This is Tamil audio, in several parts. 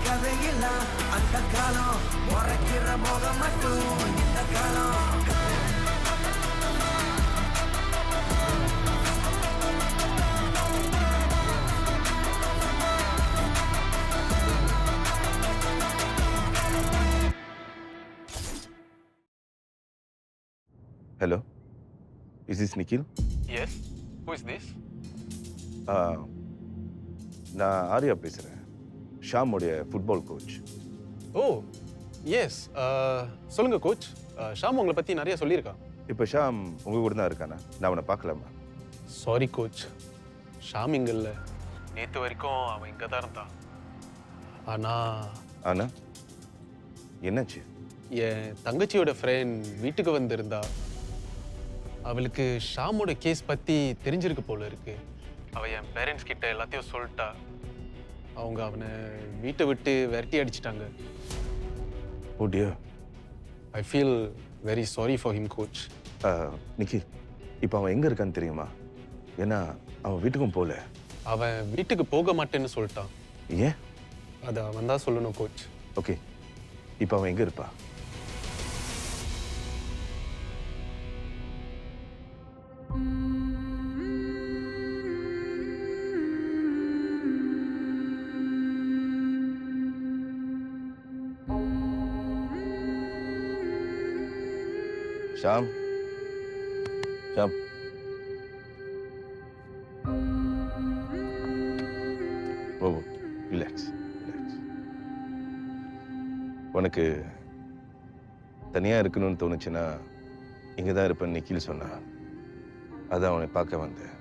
கதையெல்லாம் அந்த காலம் உரைக்கிற முகம் மட்டும் இந்த காலம். Hello, is this Nikhil? Yes. Who is this? நான் ஆர்யா பேசுகிறேன், ஷாமுடைய ஃபுட்பால் கோச். ஓ எஸ். சொல்லுங்க கோச். ஷாம் உங்களை பற்றி நிறைய சொல்லியிருக்கான். இப்போ ஷாம் உங்கள் கூட தான் இருக்கானா? நான் அவனை பார்க்கலாமா? சாரி கோச், ஷாம் இங்கே இல்லை. நேற்று வரைக்கும் அவன் இங்கே தான் இருந்தான். ஆனா என்னாச்சு? என் தங்கச்சியோட ஃப்ரெண்ட் வீட்டுக்கு வந்திருந்தா. அவளுக்கு ஷாமோட கேஸ் பற்றி தெரிஞ்சிருக்கு போல இருக்கு. அவள் என் பேரண்ட்ஸ் கிட்ட எல்லாத்தையும் சொல்லிட்டா. அவங்க அவனை வீட்டை விட்டு விரட்டி அடிச்சிட்டாங்க. ஓ dear. I feel very sorry for him coach. Nikhil, இப்போ அவன் எங்கே இருக்கான்னு தெரியுமா? ஏன்னா அவன் வீட்டுக்கும் போகல. அவன் வீட்டுக்கு போக மாட்டேன்னு சொல்லிட்டான். ஏன்? அதை அவன் தான் சொல்லணும் கோச். ஓகே, இப்போ அவன் எங்கே இருப்பா? ஷாம், ஷாம், ஓ ரிலாக்ஸ் ரிலாக்ஸ். உனக்கு தனியாக இருக்கணும்னு தோணுச்சுன்னா இங்கே தான் இருப்பேன்னு நிக்கில் சொன்னா. அதான் உன்னை பார்க்க வந்தேன்.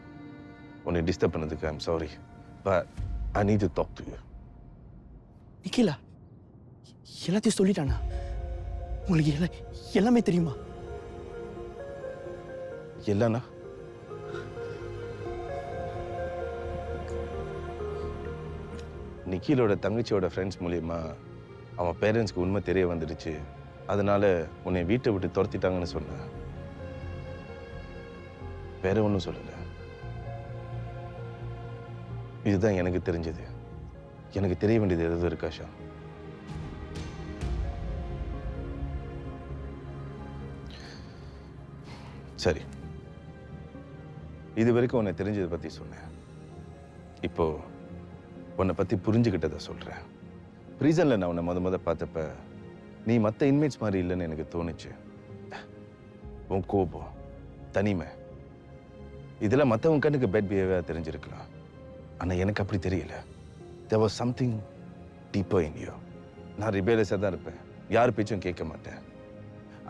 உன்னை டிஸ்டர்ப் பண்ணதுக்கு I'm sorry, but I need to talk to you. Nikhila எல்லாத்தையும் சொல்லிட்டானா? உங்களுக்கு எல்லாமே தெரியுமா? இல்லைண்ணா, நிக்கிலோட தங்கச்சியோட ஃப்ரெண்ட்ஸ் மூலியமா அவன் பேரண்ட்ஸ்க்கு உண்மை தெரிய வந்துடுச்சு. அதனால உன்னை வீட்டை விட்டு துரத்திட்டாங்கன்னு சொன்ன. வேற ஒன்றும் சொல்லல. இதுதான் எனக்கு தெரிஞ்சது. எனக்கு தெரிய வேண்டியது எதுவும் இருக்கா ஷா? சரி, இது வரைக்கும் உன்னை தெரிஞ்சதை பத்தி சொன்னேன். இப்போ உன்னை பத்தி புரிஞ்சுக்கிட்டதை சொல்றேன். ப்ரீசன்ல நான் உன்னை முத பார்த்தப்ப நீ மற்ற இன்மேட்ஸ் மாதிரி இல்லைன்னு எனக்கு தோணுச்சு. உன் கோபம், தனிமை, இதெல்லாம் மற்றவங்க கண்ணுக்கு பேட் பிஹேவியரா தெரிஞ்சிருக்கலாம். ஆனா எனக்கு அப்படி தெரியல. there was something deeper in you. நான் ரிபேலஸா தான் இருப்பேன், யார் பேச்சும் கேட்க மாட்டேன்.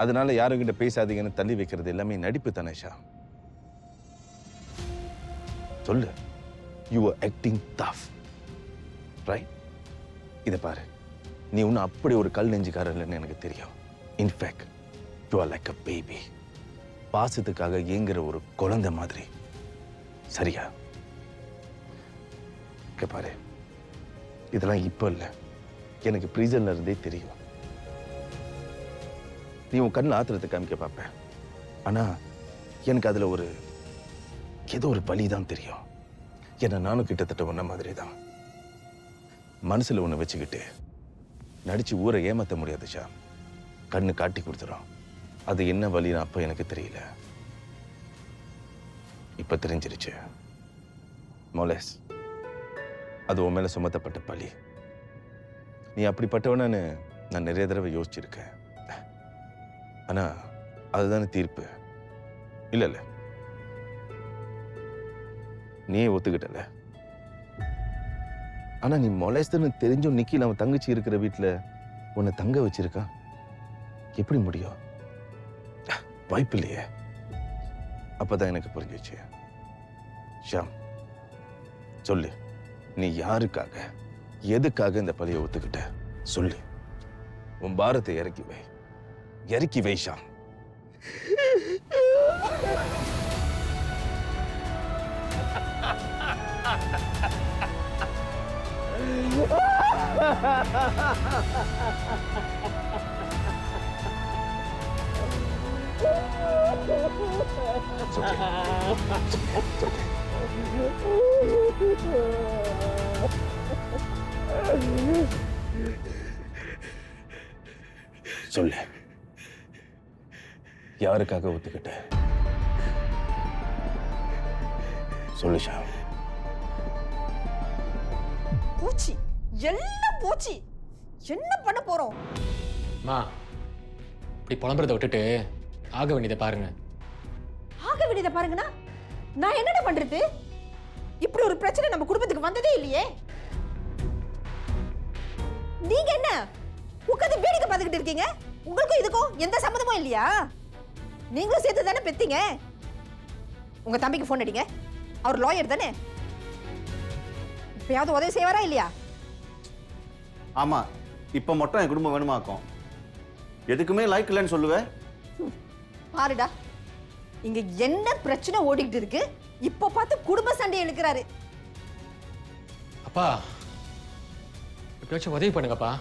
அதனால யாருக்கிட்ட பேசாதீங்கன்னு தள்ளி வைக்கிறது எல்லாமே நடிப்பு தானே ஷா? சொல்லு. You were acting tough, right? இதை பாரு, நீ ஒன்னும் அப்படி ஒரு கல் நெஞ்சுக்காரன் இல்லைன்னு எனக்கு தெரியும். In fact you are like a baby. பாசத்துக்காக ஏங்குற ஒரு குழந்தை மாதிரி. சரியா? இங்க பாரு, இதெல்லாம் இப்போ இல்லை, எனக்கு ப்ரீசன்ல இருந்தே தெரியும். நீ உன் கண்ணில் ஆத்திரத்தை காமிக்க பார்ப்பேன். ஆனா எனக்கு அதுல ஏதோ ஒரு வலி தான் தெரியும். ஏன்னா நானும் கிட்டத்தட்ட ஒன்ன மாதிரி தான். மனசுல ஒண்ணு வச்சுக்கிட்டு நடிச்சு ஊரை ஏமாத்த முடியாது ஷா. கண்ணு காட்டி கொடுத்துரும். அது என்ன வலின்னு அப்ப எனக்கு தெரியல, இப்ப தெரிஞ்சிருச்சு. மொலேஸ், அது உன் மேல சுமத்தப்பட்ட பழி. நீ அப்படிப்பட்டவனு நான் நிறைய தடவை யோசிச்சிருக்கேன். ஆனா அதுதானே தீர்ப்பு? இல்ல இல்ல, நீ ஒத்துக்கிட்டல. ஆனா நீ மொலேஸ்தன்னு தெரிஞ்சும் நிக்கில் அவன் தங்கச்சி இருக்கிற வீட்டுல உன்னை தங்க வச்சிருக்கான். எப்படி முடியும்? வாய்ப்பு இல்லையே. அப்பதான் எனக்கு புரிஞ்சிச்சு. ஷாம், சொல்லு, நீ யாருக்காக, எதுக்காக இந்த பழியை ஒத்துக்கிட்ட? சொல்லு. உன் பாரத்தை இறக்கி வை, இறக்கி வை Sham. It's okay. It's okay. சொல்லு, யாருக்காக ஒத்துக்கிட்ட? சொல்லு ஷாம். பூச்சி, எல்லாம் பூச்சி. என்ன பண்ண போறோம்? மா, இப்படி புலம்புறதை விட்டுட்டு ஆக வேண்டியதை பாருங்க. ஆக வேண்டியதை பாருங்கண்ணா, நான் என்னடா பண்றது? இப்படி ஒரு பிரச்சனை நம்ம குடும்பத்துக்கு வந்ததே இல்லையே. நீங்க என்ன உட்கார்ந்து வேடிக்கை பார்த்துக்கிட்டு இருக்கீங்க? உங்களுக்கும் இதுக்கும் எந்த சம்மந்தமும் இல்லையா? நீங்களும் சேர்த்து தானே பெத்தீங்க. உங்க தம்பிக்கு போன் அடிங்க, அவர் லாயர் தானே. இப்பயாவது உதவி செய்வாரா இல்லையா? ஆமா, இப்ப மட்டும் என் குடும்பம் வேணுமாக்கும். எதுக்குமே லைக் இல்லைன்னு சொல்லுவேன். பாருடா, இங்க என்ன பிரச்சனை ஓடிக்கிட்டு இருக்கு? இப்போ பார்த்து குடும்ப சண்டை இழுக்கிறாரு. அப்பா, எப்படியாச்சும் உதவி பண்ணுங்கப்பா,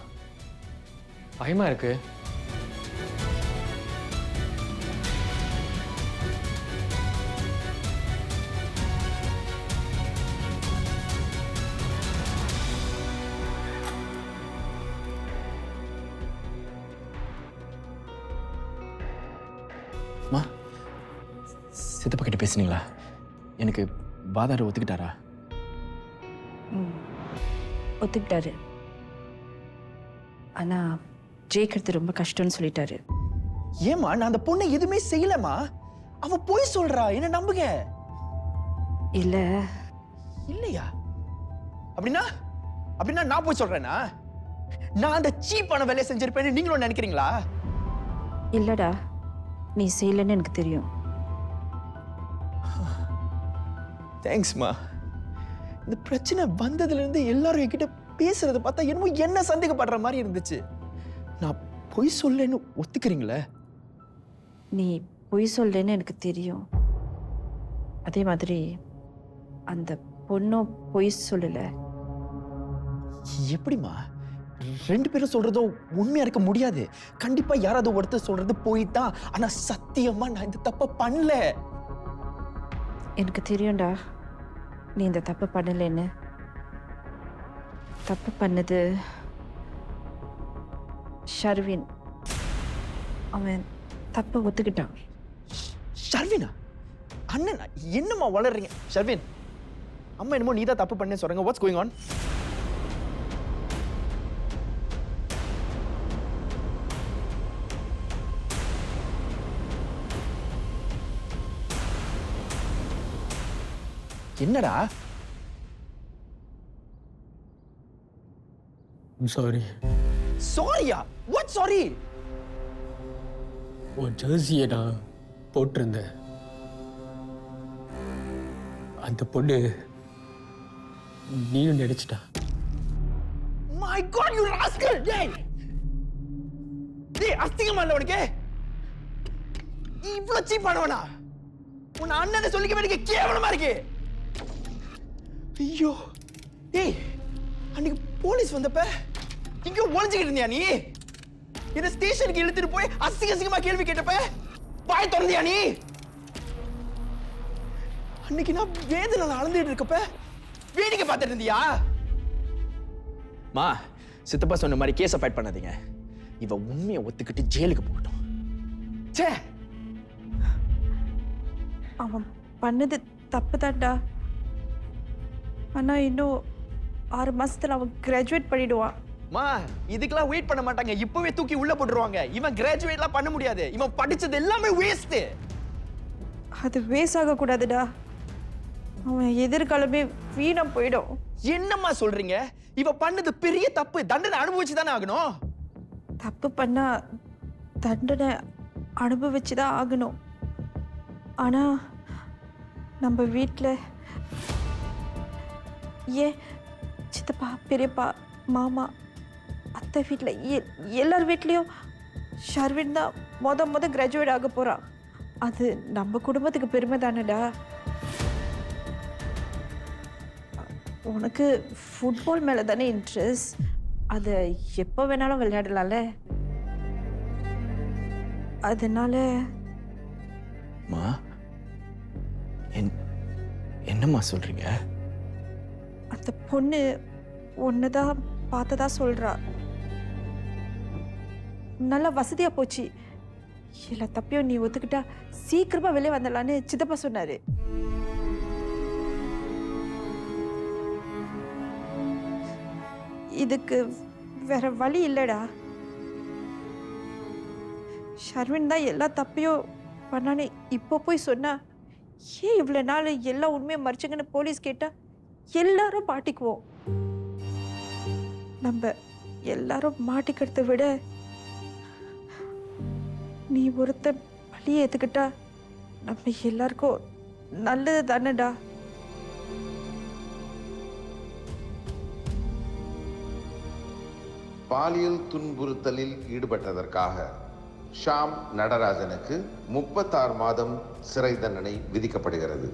பயமா இருக்கு. அம்மா, சித்தப்பா கிட்ட பேசுனீங்களா? எனக்கு வாதாட ஒத்துக்கிட்டாரா? ஒத்துக்கிட்டாரு. ஆனா ஜெயிக்கிறது ரொம்ப கஷ்டம்னு சொல்லிட்டாரு. ஏமா, நான் அந்த பொண்ணை எதுவுமே செய்யலமா. அவ போய் சொல்றா, என்ன நம்புங்க. இல்ல இல்லையா? அப்படின்னா அப்படின்னா நான் போய் சொல்றேனா? நான் அந்த சீப்பான வேலையை செஞ்சிருப்பேன்னு நீங்களும் நினைக்கிறீங்களா? இல்லடா, நீ செய்யலன்னு எனக்கு தெரியும். தேங்க்ஸ்மா. இந்த பிரச்சனை வந்ததுல இருந்து எல்லாரும் என்கிட்ட பேசுறத பார்த்தா என்னமோ என்ன சந்தேகப்படுற மாதிரி இருந்துச்சு. நான் பொய் சொல்லன்னு ஒத்துக்கிறீங்களே? நீ பொய் சொல்லன்னு எனக்கு தெரியும். அதே மாதிரி அந்த பொண்ணும் பொய் சொல்லல. எப்படிமா? ரெண்டு பேரும் சொல்றதும் உண்மையா இருக்க முடியாது. கண்டிப்பா யாராவது ஒருத்தர் சொல்றது போய் தான். ஆனா சத்தியமா நான் இந்த தப்பை பண்ணல. எனக்கு தெரியும்டா நீ இந்த தப்பு பண்ணலன்னு. தப்பு பண்ணது ஷர்வின். அவன் தப்பை ஒத்துக்கிட்டான். ஷர்வினா? அண்ணன் என்னம்மா வளர்றீங்க? ஷர்வின், அம்மா என்னமோ நீ தான் தப்பு பண்ணேன்னு சொல்றாங்க. What's going on? என்னடா? சாரி. சாரியா? What sorry? உன் ஜெர்சியை நான் போட்டிருந்தேன். அந்த பொண்ணு நீயும் நடிச்சிட்டா. My God, you rascal! டேய், அஸ்திகமா இல்ல உனக்கு? நீ இவ்வளவு சீப்பானவனா? உன் அண்ணனை சொல்லிக்க வேண்டிய கேவலமா இருக்கு. ஐயோ, டேய், அன்னைக்கு போலீஸ் வந்தப்ப இங்க ஒளிஞ்சுக்கிட்டு இருந்தியா நீ? என்ன ஸ்டேஷனுக்கு இழுத்துட்டு போய் அசிங்கமா கேள்வி கேட்டப்ப வாய் திறந்தியா நீ? அன்னைக்கு நான் வேதனை அளந்துட்டு இருக்கப்ப வேடிக்கை பார்த்துட்டு இருந்தியா? மா, சித்தப்பா சொன்ன மாதிரி கேஸை ஃபைட் பண்ணாதீங்க. இவ உண்மையை ஒத்துக்கிட்டு ஜெயிலுக்கு போகட்டும். ச்சே, அவன் பண்ணது தப்பு தான்டா. ஆனா இன்னும் 6 மாசத்துல அவன் கிராஜுவேட் பண்ணிடுவான். மா, இதுக்கெல்லாம் வெயிட் பண்ண மாட்டாங்க. இப்பவே தூக்கி உள்ள போட்டுருவாங்க. இவன் கிராஜுவேட்லாம் பண்ண முடியாது. இவன் படிச்சது எல்லாமே வேஸ்ட். அது வேஸ்ட் ஆக கூடாதுடா. அவன் எதிர்காலமே வீணா போயிடும். என்னம்மா சொல்றீங்க? இவ பண்ணது பெரிய தப்பு. தண்டனை அனுபவிச்சு தானே ஆகணும். தப்பு பண்ணா தண்டனை அனுபவிச்சுதான் ஆகணும். ஆனா நம்ம வீட்டில் ஏன் சித்தப்பா, பெரியப்பா, மாமா, அத்தை வீட்டில் எல்லார் வீட்லேயும் ஷர்வின் தான் மொத கிராஜுவேட் ஆக போகிறான். அது நம்ம குடும்பத்துக்கு பெருமை தானடா. உனக்கு ஃபுட்பால் மேலே தானே இன்ட்ரெஸ்ட். அதை எப்போ வேணாலும் விளையாடலாம்ல. அதனால மா, என்னம்மா சொல்றீங்க? அந்த பொண்ணு ஒன்னுதான் பார்த்ததா சொல்றா. நல்லா வசதியாக போச்சு. எல்லா தப்பையும் நீ ஒத்துக்கிட்டா சீக்கிரமாக வெளியே வந்துடலான்னு சித்தப்பா சொன்னார். இதுக்கு வேற வழி இல்லைடா. ஷர்வின் தான் எல்லா தப்பையும் பண்ணானே இப்போ போய் சொன்னா ஏன் இவ்வளோ நாள் எல்லா உண்மையை மறைச்சுங்கன்னு போலீஸ் கேட்டா எல்லாரும் மாட்டிக்குவோம். நம்ம எல்லாரும் மாட்டிக்கிறத விட நீ ஒருத்த பழியை ஏற்றுக்கிட்டா நம்ம எல்லாருக்கும் நல்லது தானேடா. பாலியல் துன்புறுத்தலில் ஈடுபட்டதற்காக ஷாம் நடராஜனுக்கு 36 மாதம் சிறை தண்டனை விதிக்கப்படுகிறது.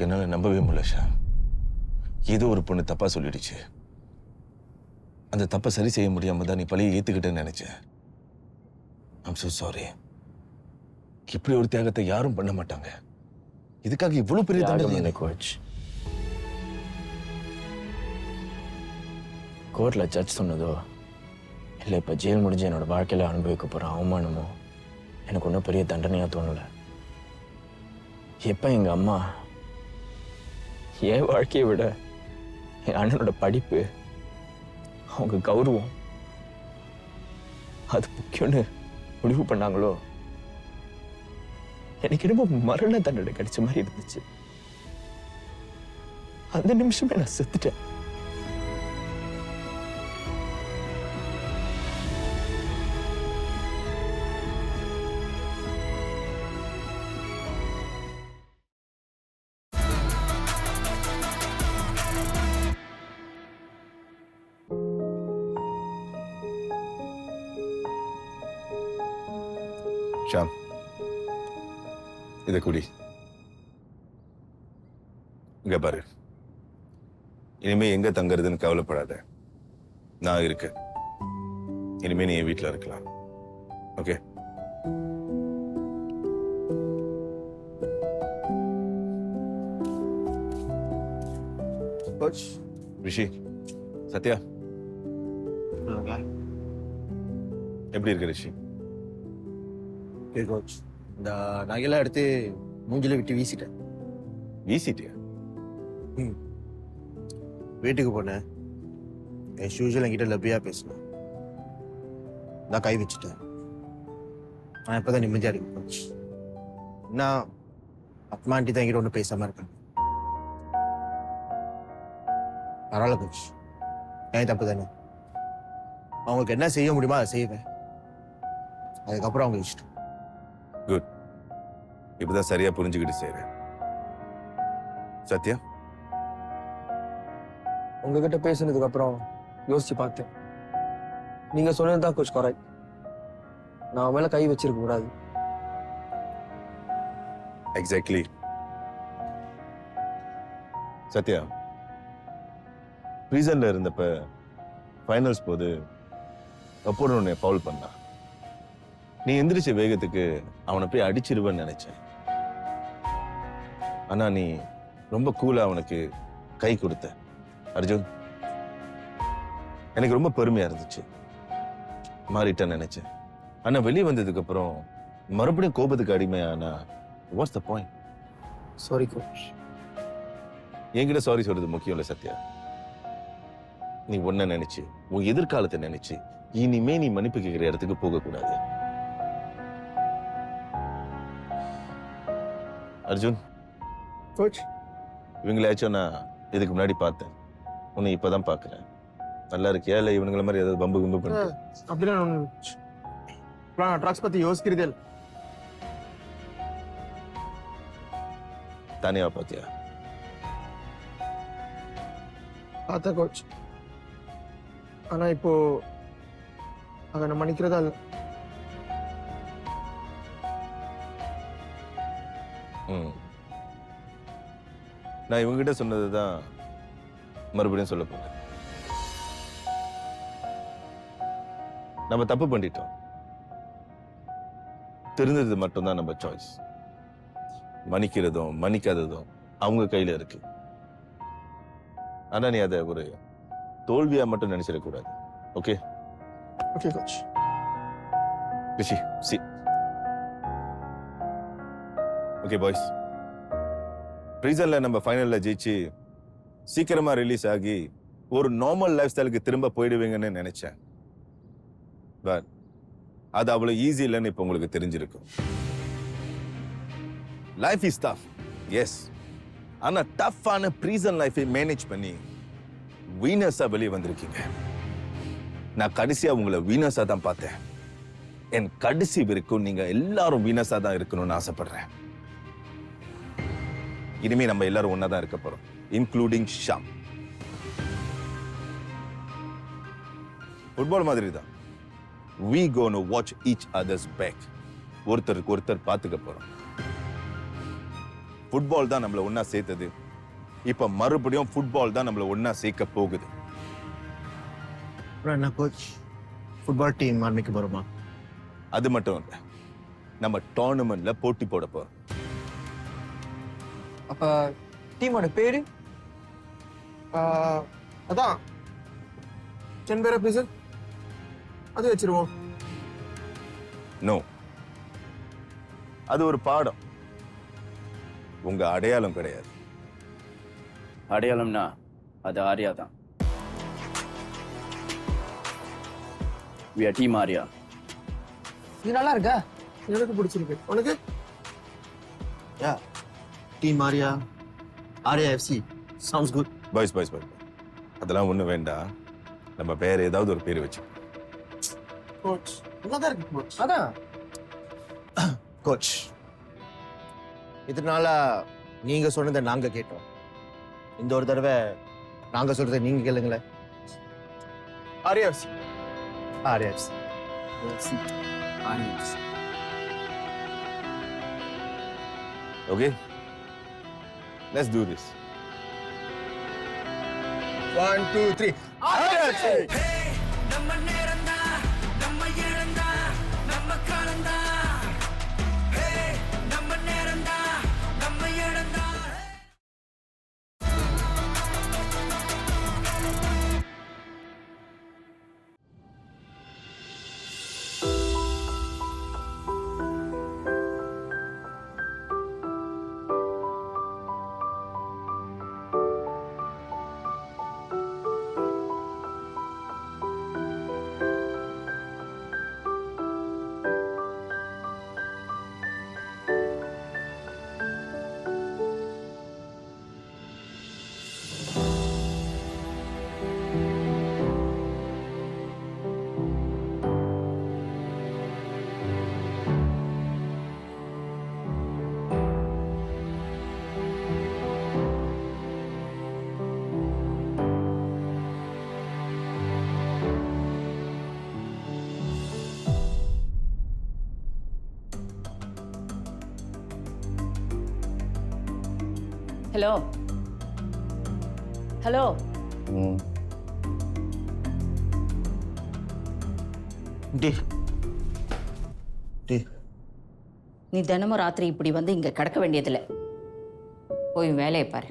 என்னால நம்பவே முடியல ஷாம். ஏதோ ஒரு பொண்ணு தப்பா சொல்லிடுச்சு. அந்த தப்பை சரி செய்ய முடியாம தான் நீ பழியை ஏத்துக்கிட்டேன்னு நினைச்சேன். I'm so sorry. இப்படி ஒரு தியாகத்தை யாரும் பண்ண மாட்டாங்க. இதுக்காக இவ்வளவு பெரிய தண்டனை கோச். கோர்ட்ல ஜட்ஜ் சொன்னதோ இல்லை இப்போ ஜெயில் முடிஞ்சு என்னோட வாழ்க்கையில அனுபவிக்க போற அவமானமோ எனக்கு ஒன்றும் பெரிய தண்டனையா தோணலை. எப்போ எங்க அம்மா என் வாழ்க்கையை விட என் அண்ணனோட படிப்பு, அவங்க கௌரவம் அது முக்கியம்னு முடிவு பண்ணாங்களோ எனக்கு என்னமோ மரண தண்டனை கிடைச்ச மாதிரி இருந்துச்சு. அந்த நிமிஷமே நான் செத்துட்டேன். ஷாம், இதை குடி. இங்க பாரு, இனிமே எங்க தங்குறதுன்னு கவலைப்படாத. நான் இருக்கேன். இனிமே நீ என் வீட்டுல இருக்கலாம். ஓகே? கோச். ரிஷி, சத்யா, எப்படி இருக்க ரிஷி? ஓகே கோச், இந்த நகையெல்லாம் எடுத்து மூஞ்சில விட்டு வீசிட்டேன். வீசிட்டியா? வீட்டுக்கு போனேன். என் ஷூஷில் என்கிட்ட லப்பியா பேசினேன். நான் கை வச்சுட்டேன். நான் இப்போதான் நிம்மதியாக இருக்கு கோச். நான் அப்மா ஆண்டி தான் என்கிட்ட ஒன்றும் பேசாமல் இருக்கேன். பரவாயில்ல கோச், ஏன் தப்பு தானே. அவங்களுக்கு என்ன செய்ய முடியுமோ அதை செய்வேன். அதுக்கப்புறம் அவங்க இஷ்டம். குட். இப்பதான் சரியா புரிஞ்சுக்கிட்டு செய்றேன். சத்யா, உங்ககிட்ட பேசுனதுக்கு அப்புறம் யோசிச்சு பார்த்தேன். நீங்க சொன்னதுதான் கோச் கரெக்ட். நான் அவன் மேல கை வச்சிருக்க கூடாது. எக்ஸாக்ட்லி. சத்யா, ப்ரீசன்ல இருந்தப்ப ஃபைனல்ஸ் போது அப்போது உன்னை ஃபவுல் பண்ணா. நீ எந்திரிச்ச வேகத்துக்கு அவனை போய் அடிச்சிருவேன்னு நினைச்சேன். ஆனா நீ ரொம்ப கூலா அவனுக்கு கை கொடுத்த. அர்ஜுன், எனக்கு ரொம்ப பெருமையா இருந்துச்சு. மாறிட்டேன்னு நினைச்சேன். ஆனா வெளியே வந்ததுக்கு அப்புறம் மறுபடியும் கோபத்துக்கு அடிமையானா what's the point? Sorry coach. என்கிட்ட சாரி சொல்றது முக்கியம் இல்ல சத்யா. நீ ஒன்ன நினைச்சு, உன் எதிர்காலத்தை நினைச்சு இனிமே நீ மன்னிப்பு கேட்கிற இடத்துக்கு போக கூடாது. அர்ஜுன் கோச், இவங்களாச்சும் நான் இதுக்கு முன்னாடி பார்த்தேன். உன்னை இப்பதான் பாக்குறேன். நல்லா இருக்கியா இல்ல இவனுங்கள மாதிரி ஏதாவது பம்பு கும்பு பண்ணிட்டு? அப்படிலாம் ஒண்ணு கோச். நான் ட்ரக்ஸ் பத்தி யோசிக்கிறதே இல்லை. தானேவா பாத்தியா? பார்த்தேன் கோச். ஆனா இப்போ அதை நான் மன்னிக்கிறதா இல்லை. நான் இவங்ககிட்ட சொன்னதுதான் மறுபடியும் சொல்ல போறேன். நம்ம தப்பு பண்ணிட்டோம். தெரிஞ்சது மட்டும்தான் நம்ம சாய்ஸ். மன்னிக்கிறதும் மன்னிக்காததும் அவங்க கையில இருக்கு. ஆனா நீ அதை ஒரு தோல்வியா மட்டும் நினைச்சிடக்கூடாது. Okay okay coach. Rishi C. Okay boys, ப்ரீசன்ல நம்ம ஃபைனல்ல ஜெயிச்சு சீக்கிரமா ரிலீஸ் ஆகி ஒரு நார்மல் லைஃப் ஸ்டைலுக்கு திரும்ப போயிடுவீங்கன்னு நினைச்சேன். பட் அது அவ்வளவு ஈஸி இல்லைன்னு இப்ப உங்களுக்கு தெரிஞ்சிருக்கும். Life is tough, yes. ஆனா டஃப்பான ப்ரீசன் லைஃபை மேனேஜ் பண்ணி வீனஸா வெளியே வந்திருக்கீங்க. நான் கடைசியா உங்களை வீனஸா தான் பார்த்தேன். என் கடைசி வரைக்கும் நீங்க எல்லாரும் வீனஸா தான் இருக்கணும்னு ஆசைப்படுறேன். இனிமே நம்ம எல்லாரும் ஒன்னா தான் இருக்க போறோம், இன்க்ளூடிங் ஷாம். ஃபுட்பால் மாதிரி தான். We gonna watch each other's back. ஒருத்தருக்கு ஒருத்தர் பார்த்துக்க போறோம். ஃபுட்பால் தான் நம்மள ஒன்னா சேர்த்தது. இப்ப மறுபடியும் ஃபுட்பால் தான் நம்மள ஒன்னா சேர்க்க போகுது. அப்புறம் என்ன கோச், ஃபுட்பால் டீம் ஆரம்பிக்க போறோமா? அது மட்டும் இல்ல, நம்ம டோர்னமெண்ட்ல போட்டி போட போறோம். அப்ப டீமோட பேரு அதான் சென்பேரா ப்ரீசன் அது வச்சிருவோம். நோ, அது ஒரு பாடம், உங்க அடையாளம் கிடையாது. அடையாளம்னா அது ஆர்யா தான். We are team Arya. இது நல்லா இருக்கா? எனக்கு பிடிச்சிருக்கு. உனக்கு? Yeah, team Arya, Arya FC. Sounds good. Boys boys boys, அதெல்லாம் ஒண்ணும் வேண்டாம். நம்ம பேர் ஏதாவது ஒரு பேர் வச்சு. கோச் நல்லா தான் இருக்கு கோச். அதான் கோச், இதனால நீங்க சொன்னதை நாங்க கேட்டோம். இந்த ஒரு தடவை நாங்க சொல்றதை நீங்க கேளுங்களேன். Arya FC. Arya FC. Okay, let's to this. 1 2 3 Arya FC. நம்ம நேரம்தா, நம்ம இழந்தா, நம்ம காலந்தா. நம்ம நேரம்தா, நம்ம இழந்தா. ஹலோ ஹலோ, டி டி நீ தினமும் ராத்திரி இப்படி வந்து இங்க கிடக்க வேண்டியதில்லை. போய் வேலையை பாரு.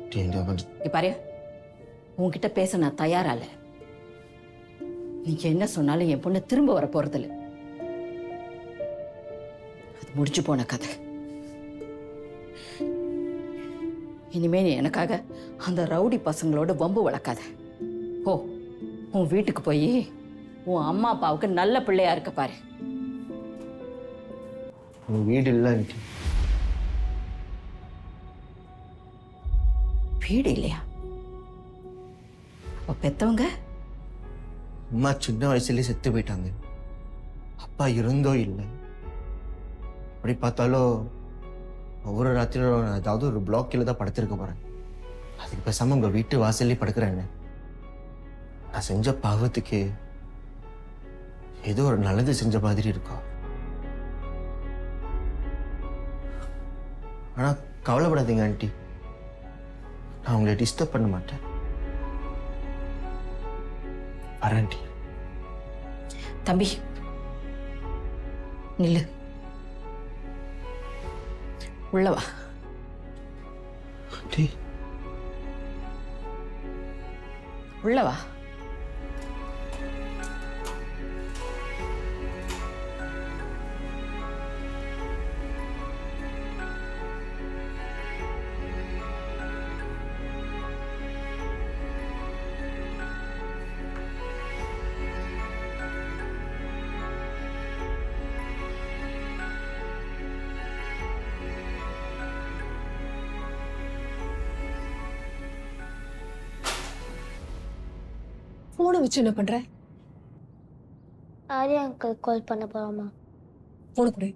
டி என்ன பண்ணு? பாரு, உன்கிட்ட பேச நான் தயாரால. நீங்க என்ன சொன்னாலும் என் பொண்ணு திரும்ப வர போறதில்ல. அது முடிச்சு போன கதை. இனிமே நீ எனக்காக அந்த ரவுடி பசங்களோட வம்பு வளர்க்காத. போ, உன் வீட்டுக்கு போய் உன் அம்மா அப்பாவுக்கு நல்ல பிள்ளையா இருக்க பாரு. உன் வீடு இல்லை ஆண்டி. வீடு இல்லையா? அப்ப பெத்தவங்க? அம்மா சின்ன வயசுலயே செத்து போயிட்டாங்க. அப்பா இருந்தோ இல்லை. அப்படி பார்த்தாலும் ஒவ்வொரு ராத்திரியும் நான் ஏதாவது ஒரு பிளாக் கீழே தான் படுத்திருக்க போறேன். அதுக்கு பேசாம உங்க வீட்டு வாசல்லே படுக்கிறேன். நான் செஞ்ச பாவத்துக்கு ஏதோ ஒரு நல்லது செஞ்ச மாதிரி இருக்கும். ஆனா கவலைப்படாதீங்க ஆண்டி, நான் உங்களை டிஸ்டர்ப் பண்ண மாட்டேன். வரேன் ஆண்டி. தம்பி நில்லு, உள்ள வா. ஆண்டி உள்ளவா. போனை வச்சு என்ன பண்ற? ஆர்யா அங்கிள் கால் பண்ண போறோமா? போன கொடு.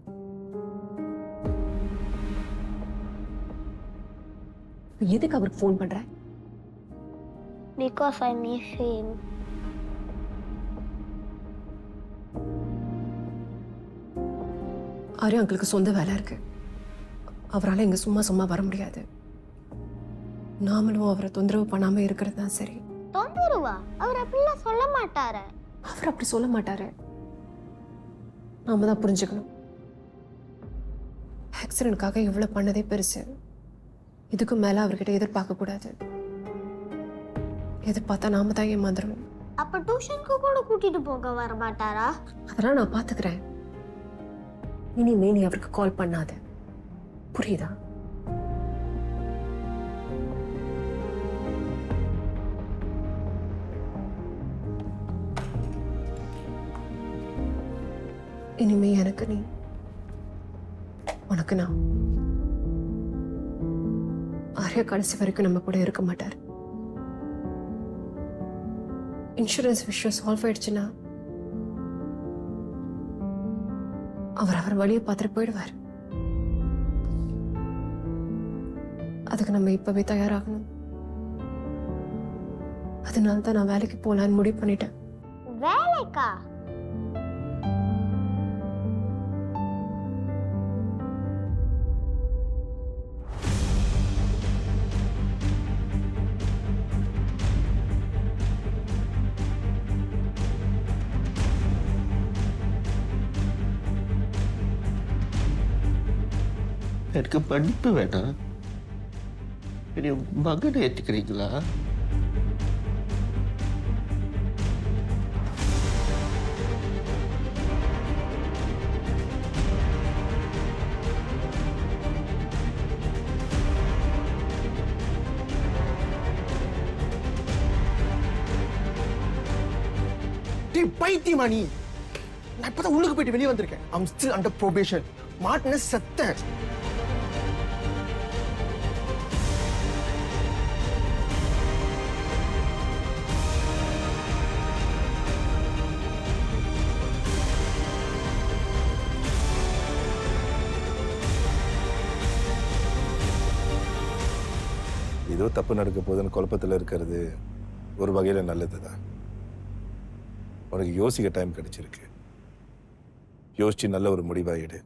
எதுக்கு அவருக்கு ஃபோன் பண்ற? Because I miss him. Arya அங்கிளுக்கு சொந்த வேலை இருக்கு. அவரால் இங்க சும்மா சும்மா வர முடியாது. நாமளும் அவரை தொந்தரவு பண்ணாம இருக்கிறது தான் சரி. தொந்தரவா? அவர் அப்படிலாம் சொல்ல மாட்டாரு. அவர் அப்படி சொல்ல மாட்டாரு. நாம தான் புரிஞ்சுக்கணும். ஆக்சிடென்ட்காக இவ்வளவு பண்ணதே பெருசு. இதுக்கு மேல அவர்கிட்ட எதிர்பார்க்க கூடாது. எதிர்பார்த்தா நாம தான் ஏமாந்துருவோம். அப்ப டியூஷனுக்கு கூட கூட்டிட்டு போக வர மாட்டாரா? அதெல்லாம் நான் பாத்துக்கிறேன். இனிமே நீ அவருக்கு கால் பண்ணாத. புரியுதா? இனிமே எனக்கு நீ, உனக்கு நான். ஆர்யா கடைசி வரைக்கும் நம்ம கூட இருக்க மாட்டார். இன்சூரன்ஸ் விஷயம் சால்வ் ஆயிடுச்சுன்னா அவர் வழியை பார்த்துட்டு போயிடுவார். அதுக்கு நம்ம இப்பவே தயாராகணும். அதனால தான் நான் வேலைக்கு போலான்னு முடிவு பண்ணிட்டேன். வேலைக்கா? எனக்கு படிப்பு வேணாம். என்னுடைய மகனை ஏற்றுக்கிறீங்களா? பைத்தியமா நீ? நான் இப்பதான் உள்ளுக்கு போயிட்டு வெளியே வந்திருக்கேன். I'm still under probation. மாட்டின செத்த. ஏதோ தப்பு நடக்க போகுதுன்னு குழப்பத்தில் இருக்கிறது ஒரு வகையில் நல்லது தான். உனக்கு யோசிக்க டைம் கிடைச்சிருக்கு. யோசிச்சு நல்ல ஒரு முடிவாயிடு.